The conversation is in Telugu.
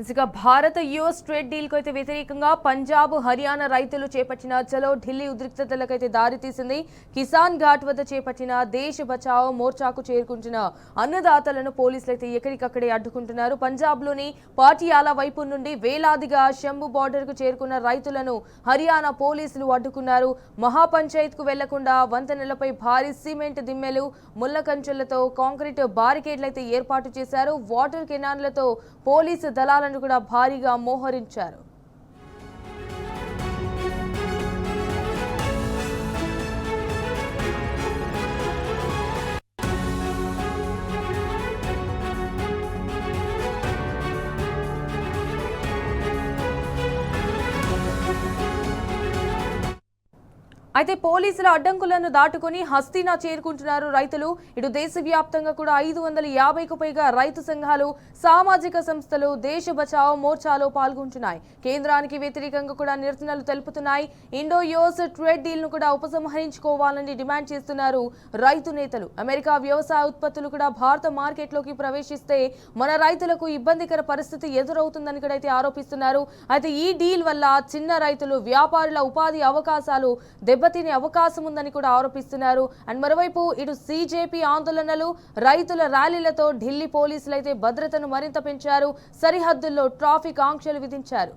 ఇసుక భారత యుఎస్ ట్రేడ్ డీల్ కు అయితే వ్యతిరేకంగా పంజాబ్ హర్యానా రైతులు చేపట్టిన చలో ఢిల్లీ ఉద్రిక్తతలకైతే దారితీసింది. కిసాన్ ఘాట్ వద్ద చేపట్టిన దేశ్ బచావ్ మోర్చాకు చేరుకుంటున్న అన్నదాతలను పోలీసులు అయితే ఎక్కడికక్కడే అడ్డుకుంటున్నారు. పంజాబ్ లోని పాటియాలా వైపు నుండి వేలాదిగా శంభు బార్డర్ కు చేరుకున్న రైతులను హర్యానా పోలీసులు అడ్డుకున్నారు. మహాపంచాయత్ కు వెళ్లకుండా వంతెనలపై భారీ సిమెంట్ దిమ్మెలు, ముళ్ల కంచెలతో కాంక్రీట్ బారికేడ్లు అయితే ఏర్పాటు చేశారు. వాటర్ కెనాన్లతో పోలీసు దళాలను కూడా భారీగా మోహరించారు. అయితే పోలీసుల అడ్డంకులను దాటుకుని హస్తినా చేరుకుంటున్నారు రైతులు. ఇటు దేశవ్యాప్తంగా కూడా 550కు పైగా రైతు సంఘాలు, సామాజిక సంస్థలు దేశ బచావ్ మోర్చాలో పాల్గొంటున్నాయి. కేంద్రానికి వ్యతిరేకంగా కూడా నిరసనలు తెలుపుతున్నాయి. ఇండో యుఎస్ ట్రేడ్ డీల్ ను కూడా ఉపసంహరించుకోవాలని డిమాండ్ చేస్తున్నారు రైతు నేతలు. అమెరికా వ్యవసాయ ఉత్పత్తులు కూడా భారత మార్కెట్లోకి ప్రవేశిస్తే మన రైతులకు ఇబ్బందికర పరిస్థితి ఎదురవుతుందని కూడా అయితే ఆరోపిస్తున్నారు. అయితే ఈ డీల్ వల్ల చిన్న రైతులు, వ్యాపారుల ఉపాధి అవకాశాలు దెబ్బతినే అవకాశం ఉందని కూడా ఆరోపిస్తున్నారు. అండ్ మరోవైపు ఇటు సిజేపీ ఆందోళనలు, రైతుల ర్యాలీలతో ఢిల్లీ పోలీసులు అయితే భద్రతను మరింత పెంచారు. సరిహద్దుల్లో ట్రాఫిక్ ఆంక్షలు విధించారు.